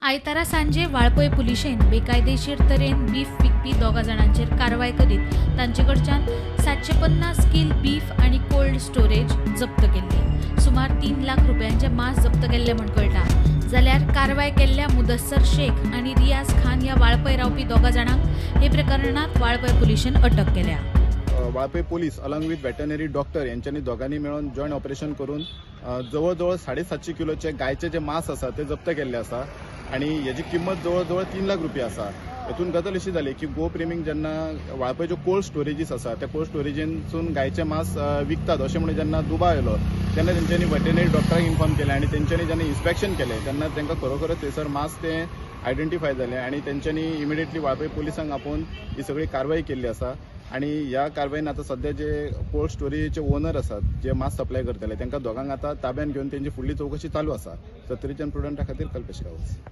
आयतारा सांजे वाळपय पुलिशेन बेकायदेशीर तरेन बीफ विकपी दोगा जाणांचेर कारवाय करीत तांचेकडच्यान 750 किल बीफ आणि कोल्ड स्टोरेज जप्त केल्ली। सुमार 3 लाख रुपयांचे मांस जप्त केल्ले म्हण कळटा। जाल्यार कारवाय केल्ल्या मुदस्सर शेख आणि रियाज खान या वाळपय रावपी दोगा जाणांक हे प्रकरणात वाळपय पुलिशेन अटक केल्या। Valpoi police along with veterinary doctor यांच्यानी दोघांनी मिळून जॉईंट ऑपरेशन करून जवळ 750 किलोचे गायचे जे मांस आसा ते जप्त केल्ले आसा आणि याची किंमत जवळ 3 लाख रुपये आसा। हेतून गजाल अशी जाली की गो प्रेमीक जेन्ना वाळपय जो कोल्ड स्टोरेजीस आसा त्या कोल्ड स्टोरेजींतसून गायचे मांस विकतात अशें म्हणून जेन्ना दुबाव आयलो तेन्ना तेंच्यांनी वेटनरी डॉक्टरांक इन्फॉर्म केलें आणि तेंच्यांनी जेन्ना इन्स्पेक्शन केलें तेन्ना तांकां खरोखरच थंयसर मांस ते आयडेंटिफाय जालें आणि तेंच्यांनी इमिडिएटली वाळपय पुलिसांक आपोवन ही सगळी कारवाई केल्ली आसा। आणि ह्या कारवाईन आता सध्या जे कोल्ड स्टोरेजचे ओनर असतात जे मांस सप्लाय करतले तांकां दोगांक आता ताब्यात घेवन त्यांची फुडली चौकशी चालू आसा। सत्तरीच्यान प्रुडंटा खातीर कल्पेश रावत।